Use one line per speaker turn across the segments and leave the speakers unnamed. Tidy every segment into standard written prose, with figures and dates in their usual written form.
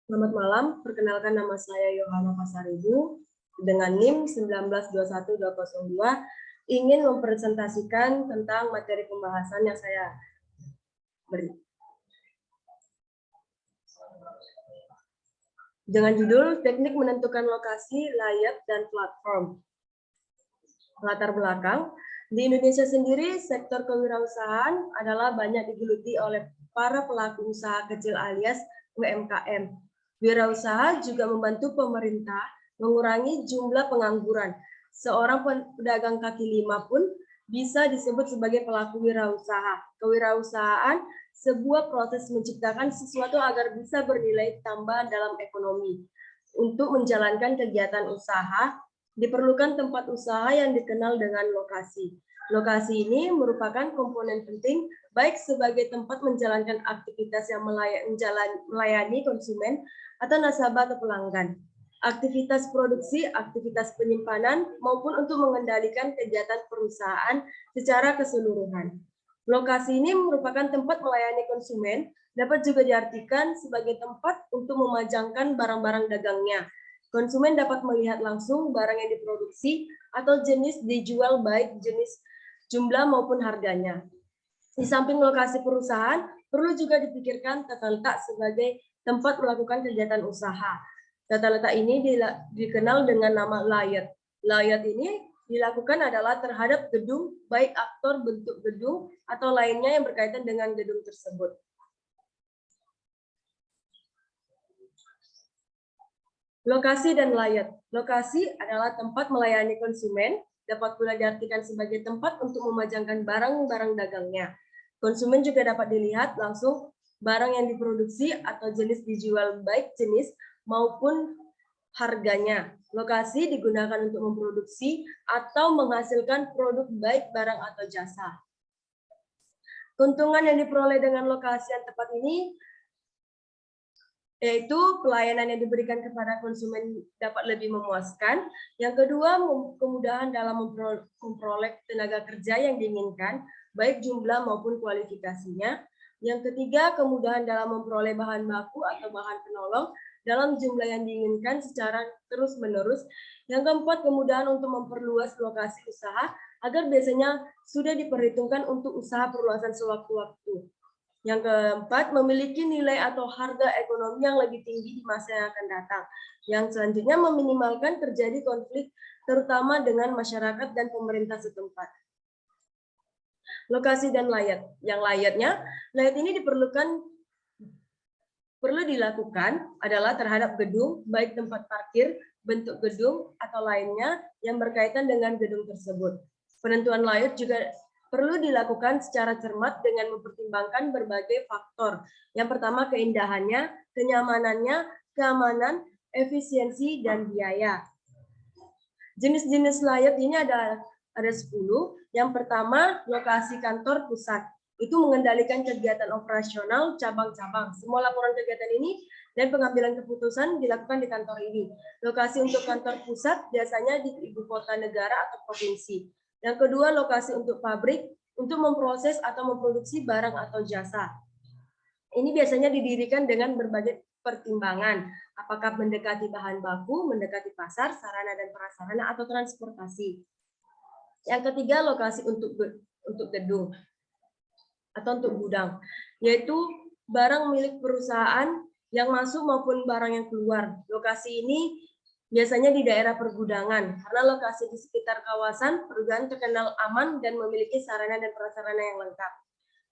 Selamat malam, perkenalkan nama saya Yohana Pasaribu dengan NIM 1921202 ingin mempresentasikan tentang materi pembahasan yang saya beri. Dengan judul Teknik Menentukan Lokasi, Layout, dan Platform. Latar belakang, di Indonesia sendiri sektor kewirausahaan adalah banyak digeluti oleh para pelaku usaha kecil alias UMKM. Wirausaha juga membantu pemerintah mengurangi jumlah pengangguran. Seorang pedagang kaki lima pun bisa disebut sebagai pelaku wirausaha. Kewirausahaan sebuah proses menciptakan sesuatu agar bisa bernilai tambah dalam ekonomi. Untuk menjalankan kegiatan usaha, diperlukan tempat usaha yang dikenal dengan lokasi. Lokasi ini merupakan komponen penting baik sebagai tempat menjalankan aktivitas yang melayani konsumen atau nasabah atau pelanggan, aktivitas produksi, aktivitas penyimpanan, maupun untuk mengendalikan kegiatan perusahaan secara keseluruhan. Lokasi ini merupakan tempat melayani konsumen, dapat juga diartikan sebagai tempat untuk memajangkan barang-barang dagangnya. Konsumen dapat melihat langsung barang yang diproduksi atau jenis dijual baik jenis jumlah maupun harganya. Di samping lokasi perusahaan, perlu juga dipikirkan tata letak sebagai tempat melakukan kegiatan usaha. Tata letak ini dikenal dengan nama layout. Layout ini dilakukan adalah terhadap gedung, baik aktor bentuk gedung atau lainnya yang berkaitan dengan gedung tersebut. Lokasi dan layout. Lokasi adalah tempat melayani konsumen, dapat pula diartikan sebagai tempat untuk memajangkan barang-barang dagangnya. Konsumen juga dapat dilihat langsung barang yang diproduksi atau jenis dijual baik jenis maupun harganya. Lokasi digunakan untuk memproduksi atau menghasilkan produk baik barang atau jasa. Keuntungan yang diperoleh dengan lokasi yang tepat ini yaitu pelayanan yang diberikan kepada konsumen dapat lebih memuaskan. Yang kedua, kemudahan dalam memperoleh tenaga kerja yang diinginkan, baik jumlah maupun kualifikasinya. Yang ketiga, kemudahan dalam memperoleh bahan baku atau bahan penolong dalam jumlah yang diinginkan secara terus-menerus. Yang keempat, kemudahan untuk memperluas lokasi usaha agar biasanya sudah diperhitungkan untuk usaha perluasan sewaktu-waktu. Yang keempat, memiliki nilai atau harga ekonomi yang lebih tinggi di masa yang akan datang. Yang selanjutnya, meminimalkan terjadi konflik, terutama dengan masyarakat dan pemerintah setempat. Lokasi dan layout. Yang layout ini perlu dilakukan adalah terhadap gedung, baik tempat parkir, bentuk gedung, atau lainnya yang berkaitan dengan gedung tersebut. Penentuan layout juga perlu dilakukan secara cermat dengan mempertimbangkan berbagai faktor. Yang pertama, keindahannya, kenyamanannya, keamanan, efisiensi, dan biaya. Jenis-jenis layout ini ada 10. Yang pertama, lokasi kantor pusat. Itu mengendalikan kegiatan operasional cabang-cabang. Semua laporan kegiatan ini dan pengambilan keputusan dilakukan di kantor ini. Lokasi untuk kantor pusat biasanya di ibu kota negara atau provinsi. Yang kedua, lokasi untuk pabrik untuk memproses atau memproduksi barang atau jasa. Ini biasanya didirikan dengan berbagai pertimbangan, apakah mendekati bahan baku, mendekati pasar, sarana dan prasarana, atau transportasi. Yang ketiga, lokasi untuk gedung atau untuk gudang, yaitu barang milik perusahaan yang masuk maupun barang yang keluar. Lokasi ini biasanya di daerah pergudangan, karena lokasi di sekitar kawasan pergudangan terkenal aman dan memiliki sarana dan prasarana yang lengkap.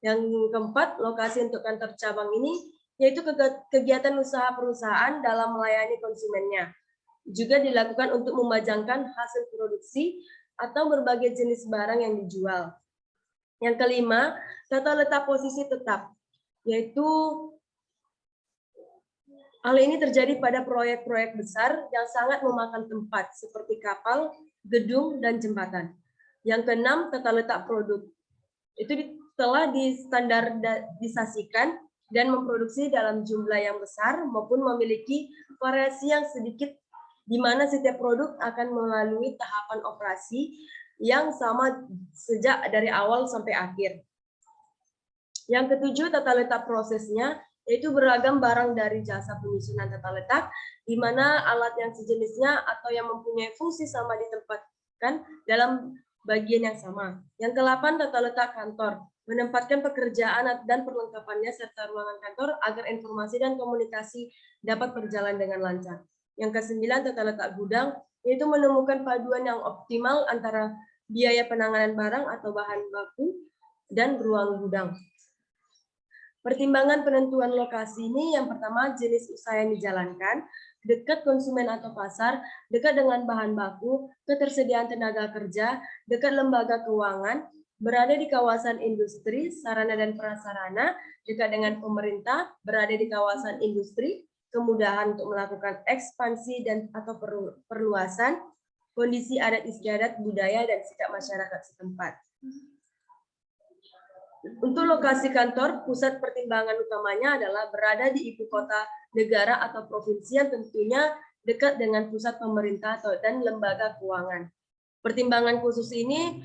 Yang keempat, lokasi untuk kantor cabang ini, yaitu kegiatan usaha perusahaan dalam melayani konsumennya. Juga dilakukan untuk memajangkan hasil produksi atau berbagai jenis barang yang dijual. Yang kelima, tata letak posisi tetap, yaitu hal ini terjadi pada proyek-proyek besar yang sangat memakan tempat, seperti kapal, gedung, dan jembatan. Yang keenam, tata letak produk. Itu telah distandarisasikan dan memproduksi dalam jumlah yang besar maupun memiliki variasi yang sedikit, di mana setiap produk akan melalui tahapan operasi yang sama sejak dari awal sampai akhir. Yang ketujuh, tata letak prosesnya, yaitu beragam barang dari jasa penyusunan tata letak, di mana alat yang sejenisnya atau yang mempunyai fungsi sama ditempatkan dalam bagian yang sama. Yang ke-8, tata letak kantor, menempatkan pekerjaan dan perlengkapannya serta ruangan kantor agar informasi dan komunikasi dapat berjalan dengan lancar. Yang ke-9, tata letak gudang, yaitu menemukan paduan yang optimal antara biaya penanganan barang atau bahan baku dan ruang gudang. Pertimbangan penentuan lokasi ini yang pertama jenis usaha yang dijalankan, dekat konsumen atau pasar, dekat dengan bahan baku, ketersediaan tenaga kerja, dekat lembaga keuangan, berada di kawasan industri, sarana dan prasarana, dekat dengan pemerintah, berada di kawasan industri, kemudahan untuk melakukan ekspansi dan atau perluasan, kondisi adat istiadat, budaya, dan sikap masyarakat setempat. Untuk lokasi kantor, pusat pertimbangan utamanya adalah berada di ibu kota negara atau provinsi yang tentunya dekat dengan pusat pemerintah dan lembaga keuangan. Pertimbangan khusus ini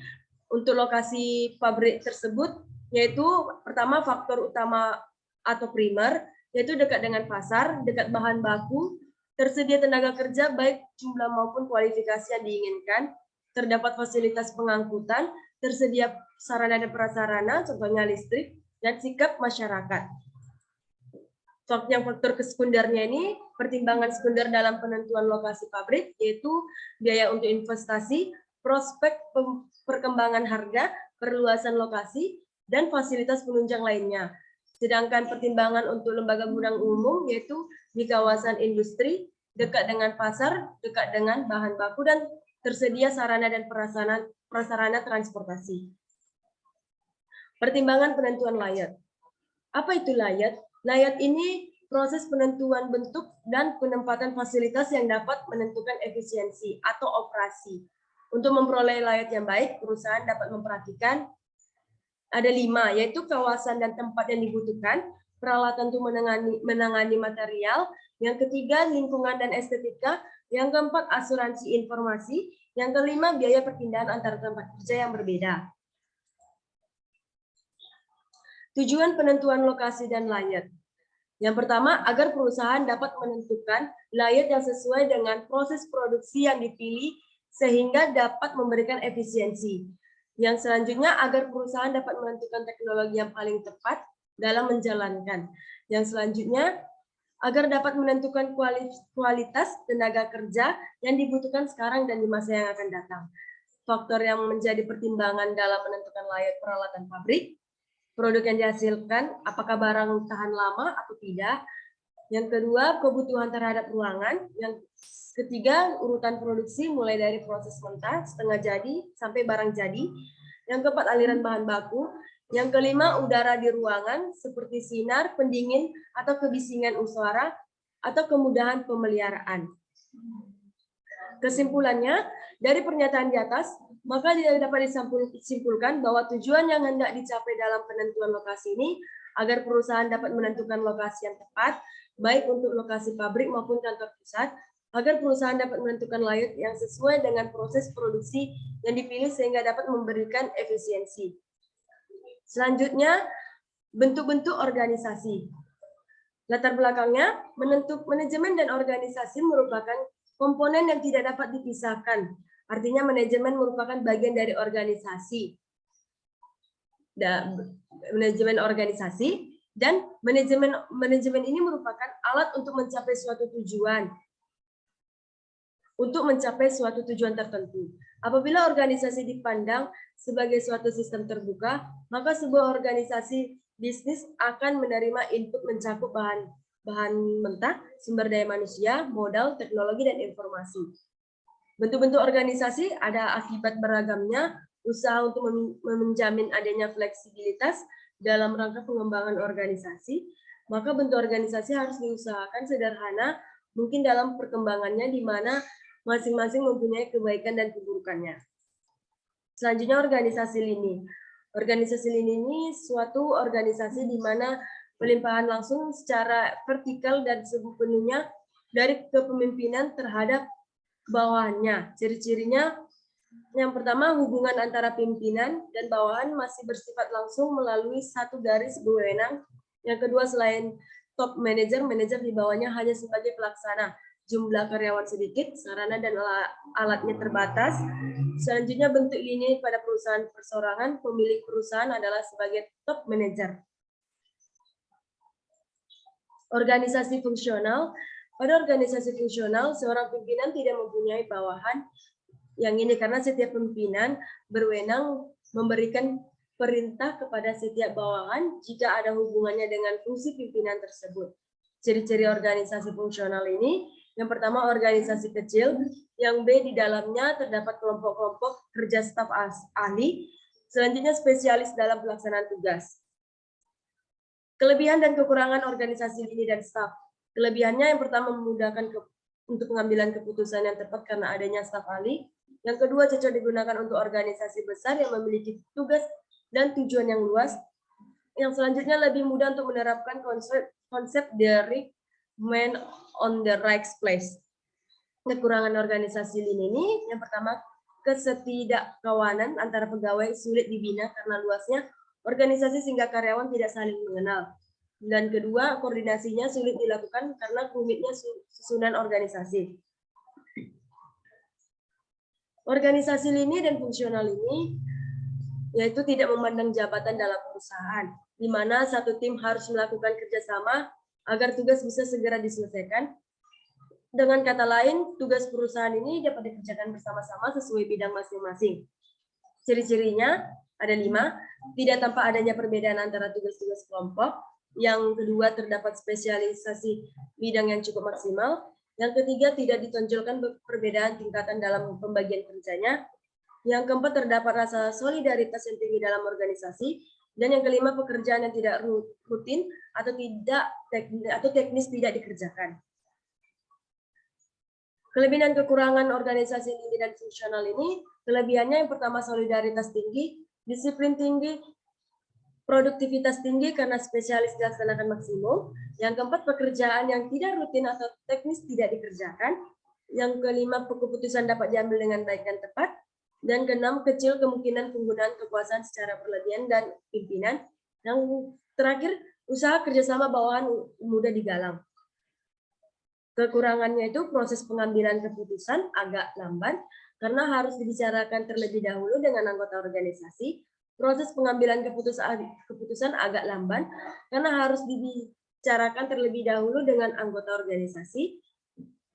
untuk lokasi pabrik tersebut yaitu pertama faktor utama atau primer, yaitu dekat dengan pasar, dekat bahan baku, tersedia tenaga kerja baik jumlah maupun kualifikasi yang diinginkan, terdapat fasilitas pengangkutan, tersedia sarana dan prasarana, contohnya listrik, dan sikap masyarakat. Yang faktor sekundernya ini, pertimbangan sekunder dalam penentuan lokasi pabrik, yaitu biaya untuk investasi, prospek perkembangan harga, perluasan lokasi, dan fasilitas penunjang lainnya. Sedangkan pertimbangan untuk lembaga gudang umum, yaitu di kawasan industri, dekat dengan pasar, dekat dengan bahan baku, dan tersedia sarana dan prasarana transportasi. Pertimbangan penentuan layat. Apa itu layat? Layat ini proses penentuan bentuk dan penempatan fasilitas yang dapat menentukan efisiensi atau operasi. Untuk memperoleh layat yang baik, perusahaan dapat memperhatikan ada 5, yaitu kawasan dan tempat yang dibutuhkan, peralatan untuk menangani material, yang ketiga lingkungan dan estetika, yang keempat asuransi informasi, yang kelima biaya perpindahan antar tempat kerja yang berbeda. Tujuan penentuan lokasi dan layat. Yang pertama, agar perusahaan dapat menentukan layat yang sesuai dengan proses produksi yang dipilih sehingga dapat memberikan efisiensi. Yang selanjutnya, agar perusahaan dapat menentukan teknologi yang paling tepat dalam menjalankan. Yang selanjutnya, agar dapat menentukan kualitas tenaga kerja yang dibutuhkan sekarang dan di masa yang akan datang. Faktor yang menjadi pertimbangan dalam menentukan layat peralatan pabrik, produk yang dihasilkan, apakah barang tahan lama atau tidak. Yang kedua, kebutuhan terhadap ruangan. Yang ketiga, urutan produksi mulai dari proses mentah, setengah jadi, sampai barang jadi. Yang keempat, aliran bahan baku. Yang kelima, udara di ruangan, seperti sinar, pendingin, atau kebisingan suara, atau kemudahan pemeliharaan. Kesimpulannya, dari pernyataan di atas, maka dapat disimpulkan bahwa tujuan yang hendak dicapai dalam penentuan lokasi ini agar perusahaan dapat menentukan lokasi yang tepat, baik untuk lokasi pabrik maupun kantor pusat, agar perusahaan dapat menentukan layat yang sesuai dengan proses produksi yang dipilih sehingga dapat memberikan efisiensi. Selanjutnya, bentuk-bentuk organisasi. Latar belakangnya, manajemen dan organisasi merupakan komponen yang tidak dapat dipisahkan. Artinya manajemen merupakan bagian dari organisasi. Manajemen organisasi dan manajemen ini merupakan alat untuk mencapai suatu tujuan. Untuk mencapai suatu tujuan tertentu. Apabila organisasi dipandang sebagai suatu sistem terbuka, maka sebuah organisasi bisnis akan menerima input mencakup bahan mentah, sumber daya manusia, modal, teknologi, dan informasi. Bentuk-bentuk organisasi ada akibat beragamnya, usaha untuk menjamin adanya fleksibilitas dalam rangka pengembangan organisasi, maka bentuk organisasi harus diusahakan sederhana, mungkin dalam perkembangannya di mana masing-masing mempunyai kebaikan dan keburukannya. Selanjutnya organisasi lini. Organisasi lini ini suatu organisasi di mana pelimpahan langsung secara vertikal dan sepenuhnya dari kepemimpinan terhadap bawahannya. Ciri-cirinya yang pertama, hubungan antara pimpinan dan bawahan masih bersifat langsung melalui satu garis berwenang. Yang kedua, selain top manager, manajer di bawahnya hanya sebagai pelaksana. Jumlah karyawan sedikit, sarana dan alatnya terbatas. Selanjutnya bentuk lini pada perusahaan perseorangan, pemilik perusahaan adalah sebagai top manager. Organisasi fungsional. Pada organisasi fungsional, seorang pimpinan tidak mempunyai bawahan yang ini karena setiap pimpinan berwenang memberikan perintah kepada setiap bawahan jika ada hubungannya dengan fungsi pimpinan tersebut. Ciri-ciri organisasi fungsional ini, yang pertama organisasi kecil, yang B di dalamnya terdapat kelompok-kelompok kerja staf ahli, selanjutnya spesialis dalam pelaksanaan tugas. Kelebihan dan kekurangan organisasi ini dan staf. Kelebihannya yang pertama memudahkan untuk pengambilan keputusan yang tepat karena adanya staf ahli. Yang kedua cocok digunakan untuk organisasi besar yang memiliki tugas dan tujuan yang luas. Yang selanjutnya lebih mudah untuk menerapkan konsep the right man on the right place. Kekurangan organisasi ini yang pertama ketidakkawanan antara pegawai sulit dibina karena luasnya organisasi sehingga karyawan tidak saling mengenal. Dan kedua, koordinasinya sulit dilakukan karena rumitnya susunan organisasi. Organisasi lini dan fungsional ini yaitu tidak memandang jabatan dalam perusahaan, di mana satu tim harus melakukan kerjasama agar tugas bisa segera diselesaikan. Dengan kata lain, tugas perusahaan ini dapat dikerjakan bersama-sama sesuai bidang masing-masing. Ciri-cirinya ada 5, tidak tampak adanya perbedaan antara tugas-tugas kelompok. Yang kedua, terdapat spesialisasi bidang yang cukup maksimal. Yang ketiga, tidak ditonjolkan perbedaan tingkatan dalam pembagian kerjanya. Yang keempat, terdapat rasa solidaritas yang tinggi dalam organisasi. Dan yang kelima, pekerjaan yang tidak rutin atau teknis tidak dikerjakan. Kelebihan dan kekurangan organisasi ini dan fungsional ini, kelebihannya yang pertama solidaritas tinggi, disiplin tinggi, produktivitas tinggi karena spesialis dilaksanakan maksimum. Yang keempat, pekerjaan yang tidak rutin atau teknis tidak dikerjakan. Yang kelima, keputusan dapat diambil dengan baik dan tepat. Dan keenam, kecil kemungkinan penggunaan kekuasaan secara berlebihan dan pimpinan. Yang terakhir, usaha kerjasama bawahan mudah digalang. Kekurangannya itu proses pengambilan keputusan agak lambat karena harus dibicarakan terlebih dahulu dengan anggota organisasi. Proses pengambilan keputusan agak lambat karena harus dibicarakan terlebih dahulu dengan anggota organisasi.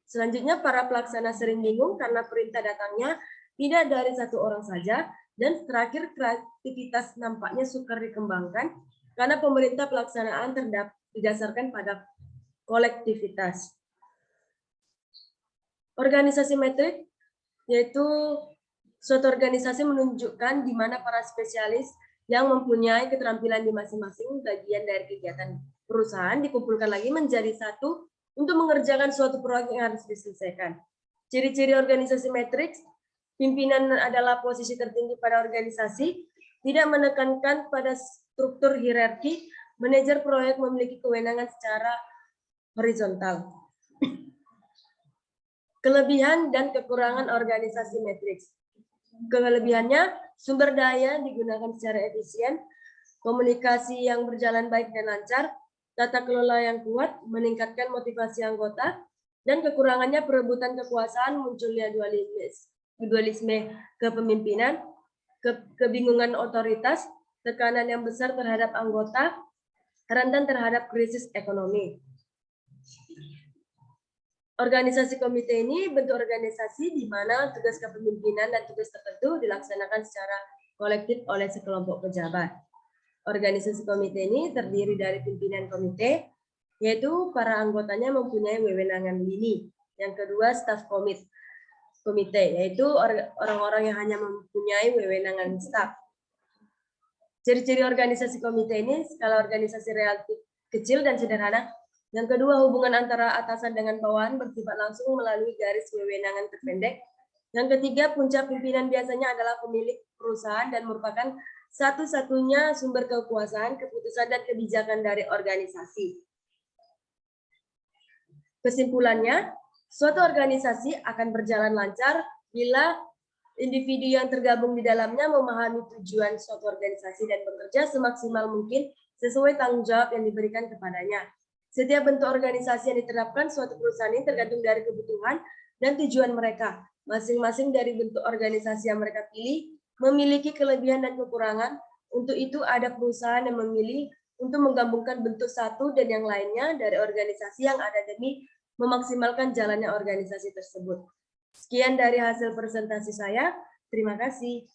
Selanjutnya, para pelaksana sering bingung karena perintah datangnya tidak dari satu orang saja. Dan terakhir, kreativitas nampaknya sukar dikembangkan karena pemerintah pelaksanaan didasarkan pada kolektivitas. Organisasi metrik yaitu suatu organisasi menunjukkan di mana para spesialis yang mempunyai keterampilan di masing-masing bagian dari kegiatan perusahaan dikumpulkan lagi menjadi satu untuk mengerjakan suatu proyek yang harus diselesaikan. Ciri-ciri organisasi matriks, pimpinan adalah posisi tertinggi pada organisasi, tidak menekankan pada struktur hierarki, manajer proyek memiliki kewenangan secara horizontal. Kelebihan dan kekurangan organisasi matriks. Kelebihannya, sumber daya digunakan secara efisien, komunikasi yang berjalan baik dan lancar, tata kelola yang kuat, meningkatkan motivasi anggota, dan kekurangannya perebutan kekuasaan, munculnya dualisme kepemimpinan, kebingungan otoritas, tekanan yang besar terhadap anggota, rentan terhadap krisis ekonomi. Organisasi komite ini bentuk organisasi di mana tugas kepemimpinan dan tugas tertentu dilaksanakan secara kolektif oleh sekelompok pejabat. Organisasi komite ini terdiri dari pimpinan komite, yaitu para anggotanya mempunyai wewenangan lini. Yang kedua, staf komite, yaitu orang-orang yang hanya mempunyai wewenangan staf. Ciri-ciri organisasi komite ini, skala organisasi relatif kecil dan sederhana. Yang kedua, hubungan antara atasan dengan bawahan bersifat langsung melalui garis wewenangan terpendek. Yang ketiga, puncak pimpinan biasanya adalah pemilik perusahaan dan merupakan satu-satunya sumber kekuasaan, keputusan, dan kebijakan dari organisasi. Kesimpulannya, suatu organisasi akan berjalan lancar bila individu yang tergabung di dalamnya memahami tujuan suatu organisasi dan bekerja semaksimal mungkin sesuai tanggung jawab yang diberikan kepadanya. Setiap bentuk organisasi yang diterapkan suatu perusahaan ini tergantung dari kebutuhan dan tujuan mereka. Masing-masing dari bentuk organisasi yang mereka pilih memiliki kelebihan dan kekurangan. Untuk itu ada perusahaan yang memilih untuk menggabungkan bentuk satu dan yang lainnya dari organisasi yang ada demi memaksimalkan jalannya organisasi tersebut. Sekian dari hasil presentasi saya. Terima kasih.